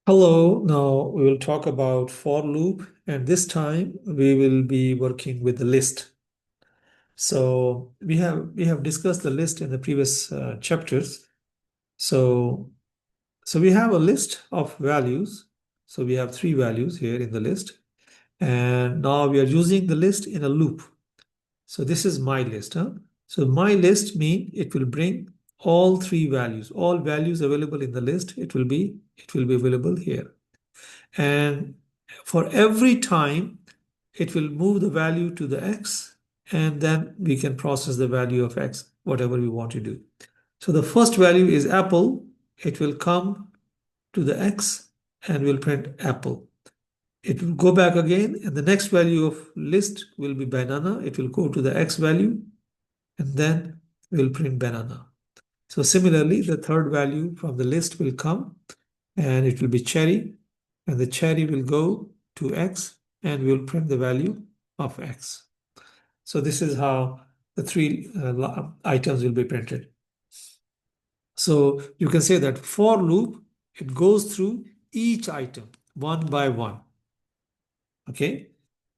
Hello, now we will talk about for loop, and this time we will be working with the list. So we have discussed the list in the previous chapters. So so we have a list of values. So we have three values here in the list, and now we are using the list in a loop. So this is my list, huh? So my list mean it will bring all three values, all values available in the list. It will be available here. And for every time, it will move the value to the x, and then we can process the value of x, whatever we want to do. So the first value is apple. It will come to the x and will print apple. It will go back again, and the next value of list will be banana. It will go to the x value, and then we'll print banana. So similarly, the third value from the list will come, and it will be cherry, and the cherry will go to x, and we'll print the value of x. So this is how the three items will be printed. So you can say that for loop, it goes through each item one by one. Okay,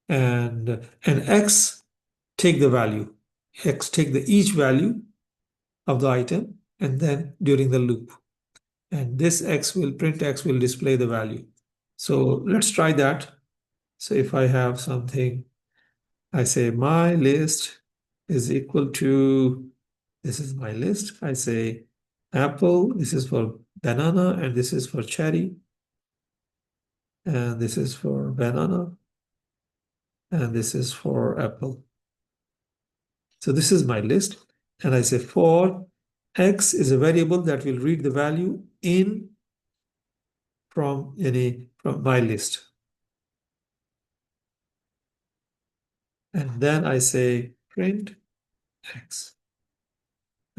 and x take the value, x take the each value of the item, and then during the loop, and this x will display the value. So let's try that. So if I have something, I say my list is equal to, this is my list. I say apple, this is for banana, and this is for cherry, and this is for banana, and this is for apple. So this is my list. And I say for x is a variable that will read the value in from my list. And then I say print x.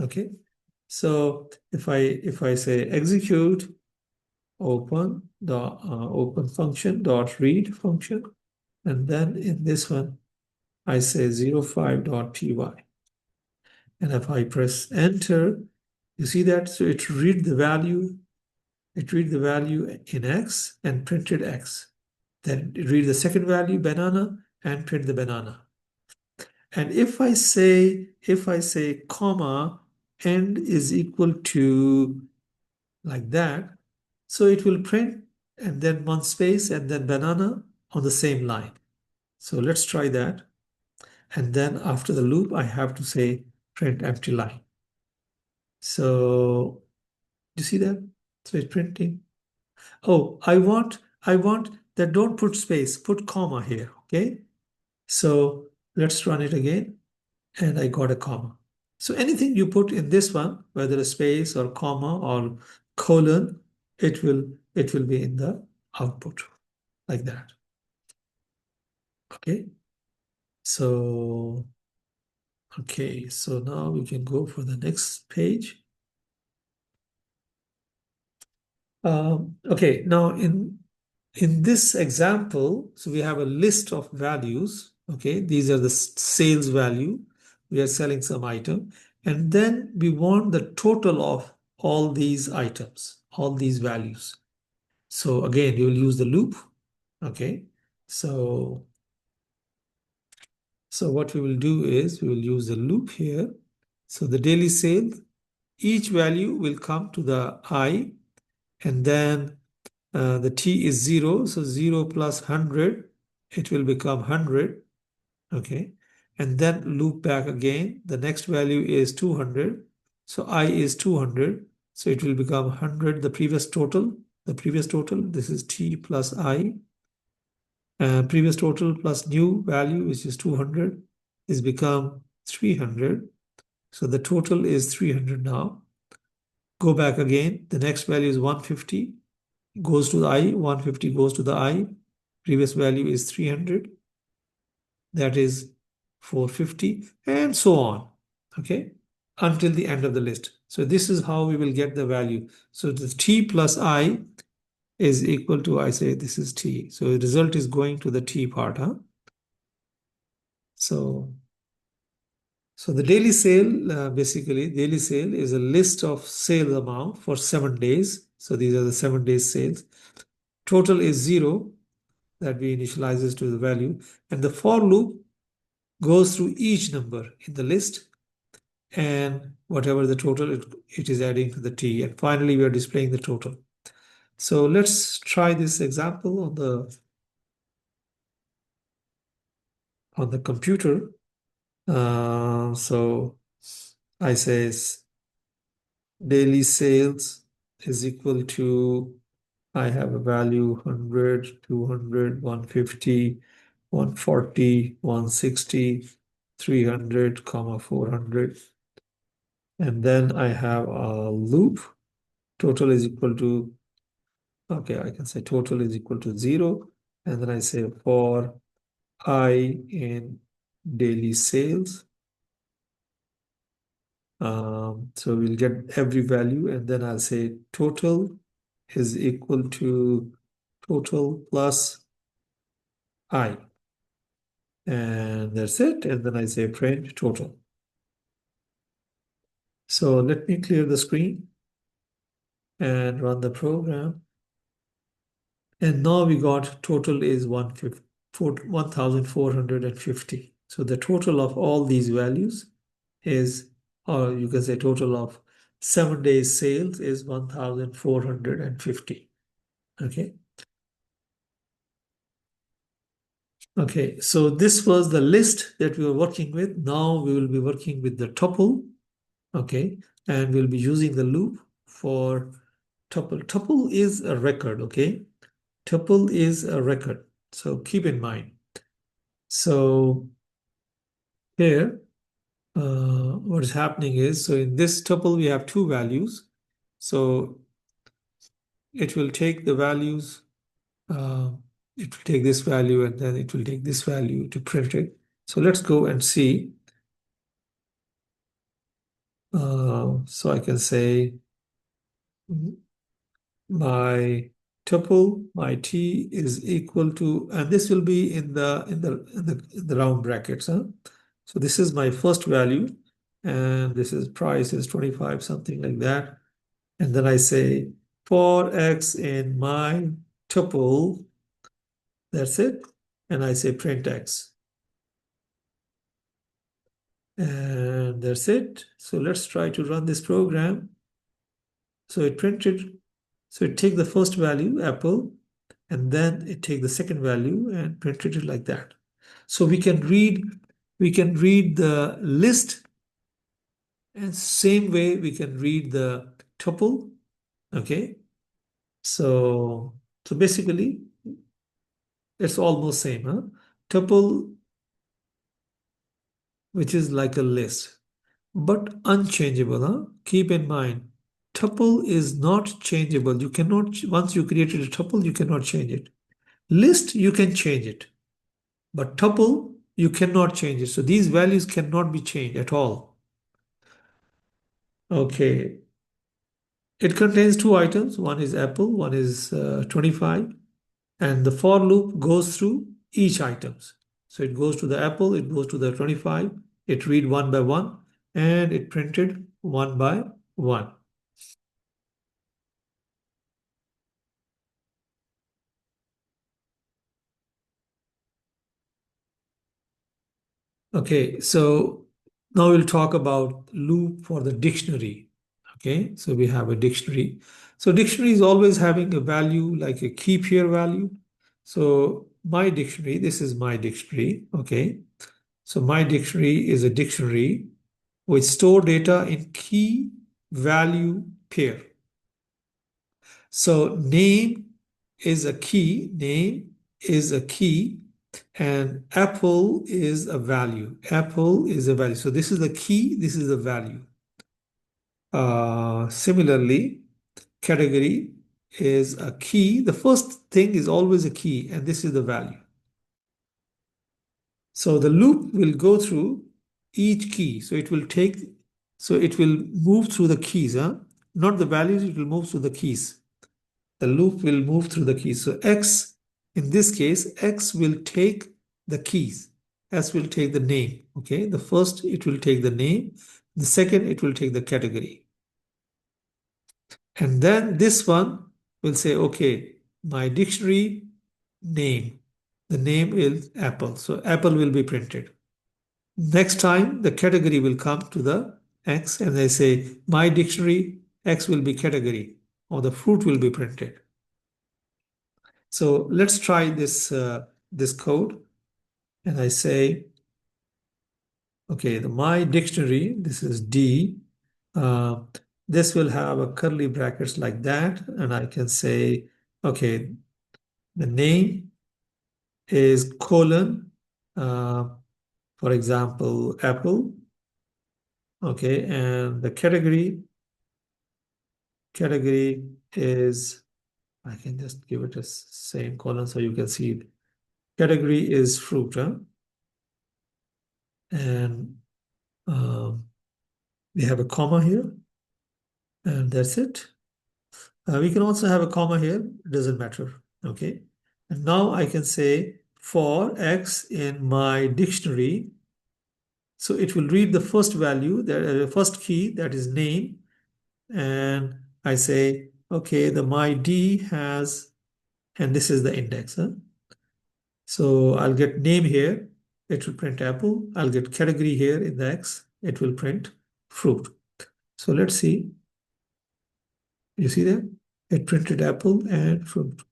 Okay. So if I say execute open function dot read function, and then in this one I say 05.py, and if I press enter, you see that, so it read the value in x and printed x. Then it read the second value banana and print the banana. And if I say comma end is equal to like that, so it will print and then one space and then banana on the same line. So let's try that. And then after the loop, I have to say print empty line. So do you see that? So it's printing. Oh, I want that, don't put space, put comma here. Okay. So let's run it again. And I got a comma. So anything you put in this one, whether a space or comma or colon, it will be in the output like that. Okay. So now we can go for the next page. Okay, now in this example, so we have a list of values. Okay, these are the sales value. We are selling some item, and then we want the total of all these items, all these values. So again, you will use the loop. Okay, so what we will do is we will use the loop here. So the daily sale, each value will come to the I, and then the t is 0, so 0 plus 100, it will become 100. Okay, and then loop back again. The next value is 200, so I is 200, so it will become 100, the previous total. This is t plus I, previous total plus new value, which is 200, is become 300. So the total is 300 now. Go back again. The next value is 150, goes to the I, 150 goes to the I. Previous value is 300. That is 450, and so on. Okay, until the end of the list. So this is how we will get the value. So the t plus I is equal to, I say this is t. So the result is going to the t part, huh? So the daily sale, basically, daily sale is a list of sale amount for 7 days. So these are the 7 days sales. total is 0 that we initializes to the value, and the for loop goes through each number in the list, and whatever the total, it is adding to the t, and finally we are displaying the total. So let's try this example on the computer. So I say daily sales is equal to, I have a value 100, 200, 150, 140, 160, 300, comma 400. And then I have a loop. Total is equal to, okay, I can say total is equal to 0. And then I say for I in daily sales. So we'll get every value, and then I'll say total is equal to total plus I. And that's it. And then I say print total. So let me clear the screen and run the program. And now we got total is 1,450. So the total of all these values is, or you can say total of 7 days sales is 1,450. Okay. Okay, so this was the list that we were working with. Now we will be working with the tuple, okay, and we'll be using the loop for tuple. Tuple is a record, okay? Tuple is a record, so keep in mind. So here, what is happening is, so in this tuple we have two values. So it will take the values, it will take this value and then it will take this value to print it. So let's go and see. So I can say my tuple, my t is equal to, and this will be in the round brackets. Huh? So this is my first value, and this is price is 25, something like that. And then I say for x in my tuple, that's it. And I say print x. And that's it. So let's try to run this program. So it printed, so it take the first value, apple, and then it take the second value and printed it like that. So we can read the list, and same way we can read the tuple. Okay. So basically it's almost same, huh? Tuple, which is like a list, but unchangeable, huh? Keep in mind, tuple is not changeable. You cannot, once you created a tuple, you cannot change it. List, you can change it, but tuple, you cannot change it. So these values cannot be changed at all. Okay. It contains two items. One is apple, one is 25. And the for loop goes through each items. So it goes to the apple, it goes to the 25, it read one by one, and it printed one by one. Okay, so now we'll talk about loop for the dictionary. Okay, so we have a dictionary. So dictionary is always having a value like a keep here value. So my dictionary, this is my dictionary. Okay, so my dictionary is a dictionary which store data in key value pair. So name is a key, and apple is a value. Apple is a value. So this is the key, this is the value. Similarly, category is a key. The first thing is always a key, and this is the value. So the loop will go through each key. So it will move through the keys, huh? Not the values, it will move through the keys. The loop will move through the keys. So X, in this case, X will take the keys. S will take the name. Okay. The first, it will take the name. The second, it will take the category. And then this one will say, okay, my dictionary name. The name is apple. So apple will be printed. Next time, the category will come to the X and they say, my dictionary, X will be category, or the fruit will be printed. So let's try this code. And I say, okay, my dictionary, this is D. Uh, this will have a curly brackets like that. And I can say, okay, the name is colon, uh, for example, apple. Okay, and the category is, I can just give it a same colon so you can see it. Category is fruit, huh? And um, we have a comma here, and that's it. We can also have a comma here, it doesn't matter, okay? And now I can say for X in my dictionary, so it will read the first value, the first key, that is name, and I say, okay, the my D has, and this is the index, huh? So I'll get name here, it will print apple. I'll get category here in the X, it will print fruit. So let's see, you see that? It printed apple and fruit.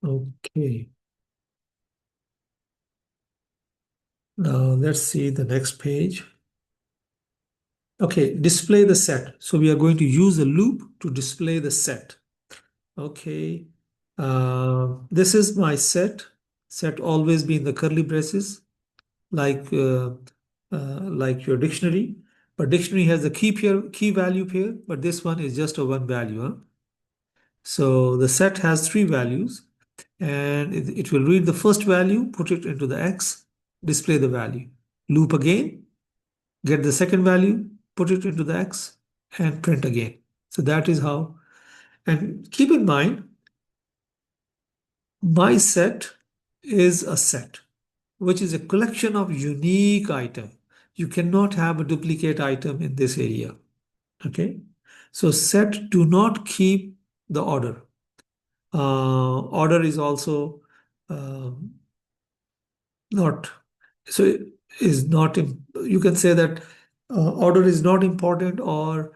Okay, now let's see the next page. Okay, display the set. So we are going to use a loop to display the set. Okay, this is my set. Set always be in the curly braces, like your dictionary. But dictionary has a key value pair, but this one is just a one value. Huh? So the set has three values, and it will read the first value, put it into the X, display the value. Loop again, get the second value, put it into the X, and print again. So that is how. And keep in mind, my set is a set, which is a collection of unique items. You cannot have a duplicate item in this area. Okay. So set do not keep the order. Order is also um, not, so is not, you can say that order is not important, or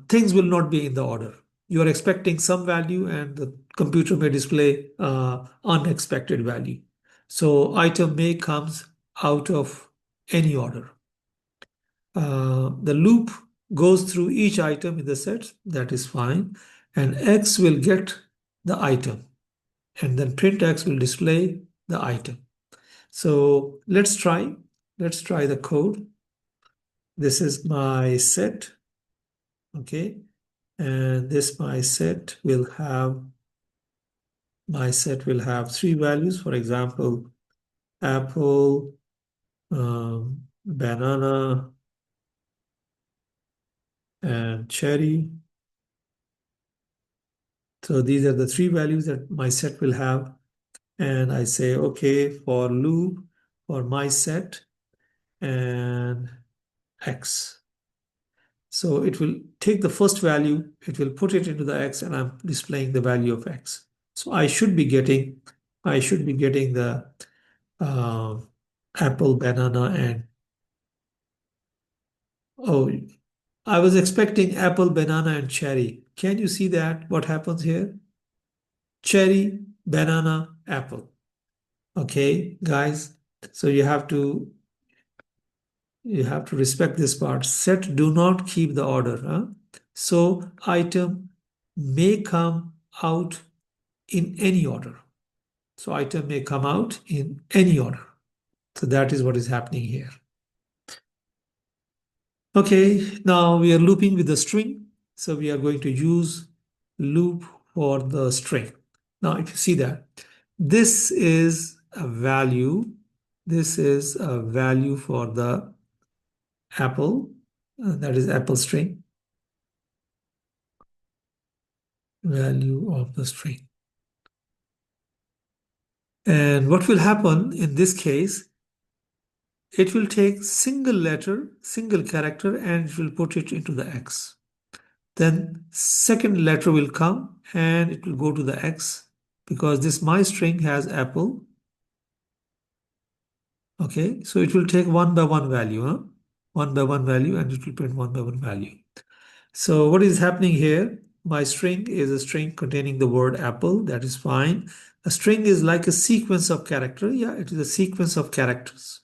things will not be in the order. You are expecting some value and the computer may display unexpected value. So item may comes out of any order. The loop goes through each item in the set, that is fine, and X will get the item, and then print X will display the item. So let's try the code. This is my set, okay, and my set will have three values. For example, apple, banana, and cherry. So these are the three values that my set will have. And I say, okay, for loop, for my set, and X. So it will take the first value, it will put it into the X, and I'm displaying the value of X. So I should be getting the uh, apple, banana, and oh, I was expecting apple, banana, and cherry. Can you see that? What happens here? Cherry, banana, apple. Okay, guys. So you have to respect this part. Set do not keep the order. Huh? So item may come out in any order. So item may come out in any order. So that is what is happening here. Okay, now we are looping with the string. So we are going to use loop for the string. Now, if you see that, this is a value. This is a value for the apple. That is apple string. Value of the string. And what will happen in this case, it will take single letter, single character, and it will put it into the X. Then second letter will come and it will go to the X because this my string has apple. Okay, so it will take one by one value, huh? One by one value, and it will print one by one value. So what is happening here? My string is a string containing the word apple. That is fine. A string is like a sequence of character. Yeah, it is a sequence of characters.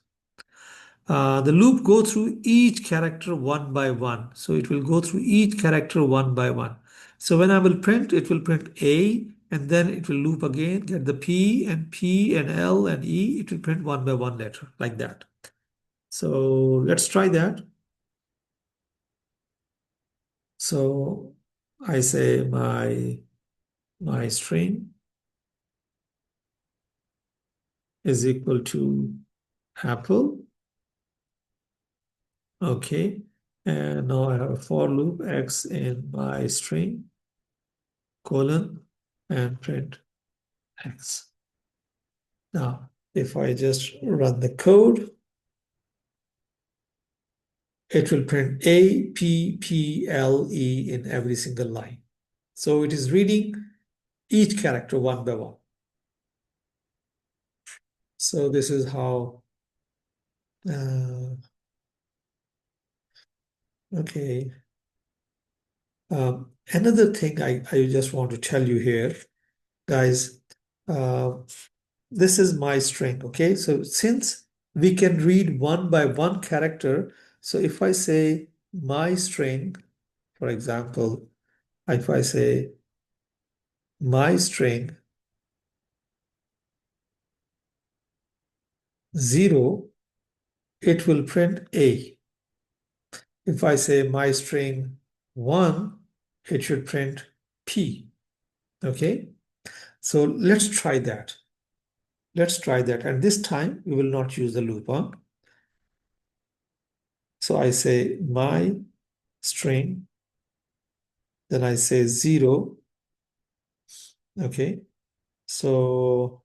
The loop go through each character one by one. So it will go through each character one by one. So when I will print, it will print A, and then it will loop again, get the P and L and E. It will print one by one letter like that. So let's try that. So I say my string is equal to apple. Okay. And now I have a for loop X in my string, colon, and print X. Now, if I just run the code, it will print A, P, P, L, E in every single line. So it is reading each character one by one. So this is how, okay. Another thing I just want to tell you here, guys, uh, this is my string, okay? So since we can read one by one character, so if I say my string, for example, if I say my string 0, it will print A. If I say my string 1, it should print P, okay? So let's try that. Let's try that. And this time we will not use the loop, huh? So I say my string, then I say 0, okay? So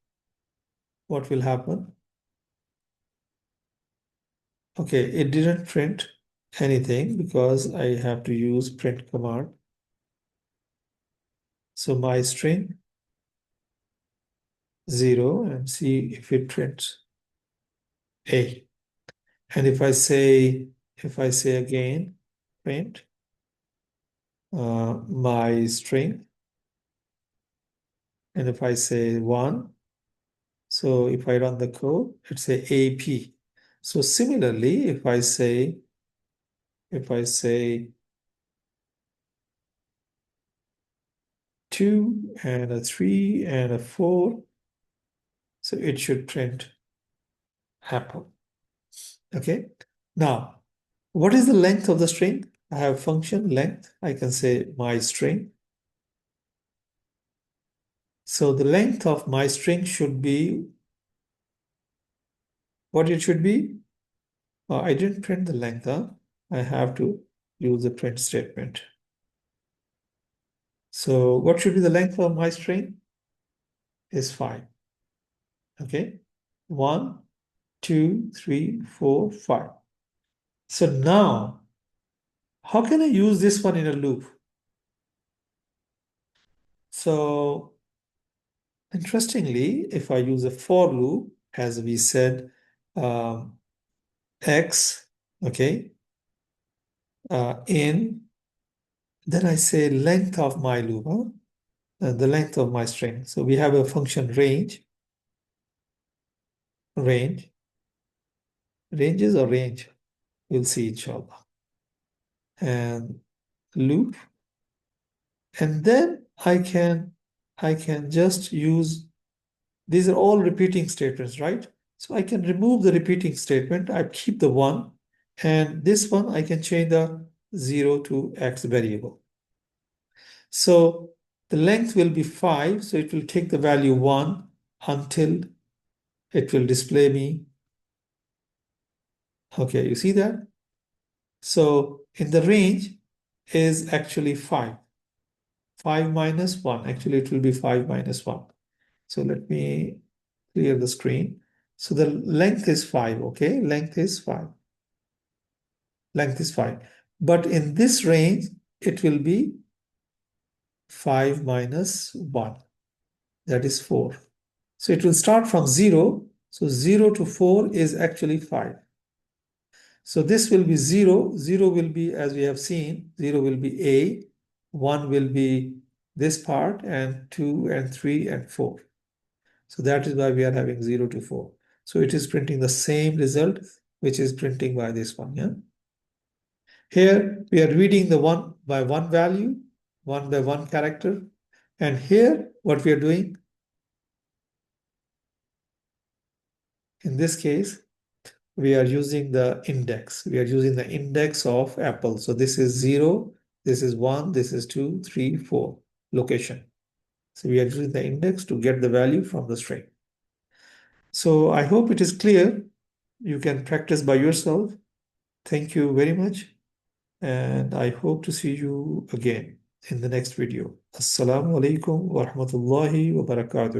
what will happen? Okay, it didn't print anything because I have to use print command. So my string 0 and see if it prints A. And if I say again print my string, and if I say 1, so if I run the code, it's a AP. So similarly, if I say 2 and a 3 and a 4, so it should print apple. Okay. Now, what is the length of the string? I have function length. I can say my string. So the length of my string should be what it should be. I didn't print the length, huh? I have to use the print statement. So what should be the length of my string? Is 5. Okay. 1, 2, 3, 4, 5. So now, how can I use this one in a loop? So interestingly, if I use a for loop, as we said, X, okay, in, then I say length of my loop, huh? The length of my string. So we have a function range, ranges or range, we'll see inshallah. And loop, and then I can just use, these are all repeating statements, right? So I can remove the repeating statement, I keep the 1, and this one I can change the 0 to X variable. So the length will be 5, so it will take the value 1 until it will display me. Okay, you see that? So in the range is actually 5. 5 minus 1. Actually, it will be 5 minus 1. So let me clear the screen. So the length is 5, okay? Length is 5. Length is 5. But in this range, it will be 5 minus 1. That is 4. So it will start from 0. So 0 to 4 is actually 5. So this will be 0. 0 will be, as we have seen, 0 will be A. 1 will be this part, and 2 and 3 and 4. So that is why we are having 0 to 4. So it is printing the same result, which is printing by this one. Yeah. Here we are reading the 1 by 1 value, 1 by 1 character. And here what we are doing, in this case, we are using the index. We are using the index of Apple. So this is 0, this is 1, this is 2, 3, 4 location. So we are using the index to get the value from the string. So I hope it is clear. You can practice by yourself. Thank you very much. And I hope to see you again in the next video. Assalamu alaikum wa rahmatullahi wa barakatuh.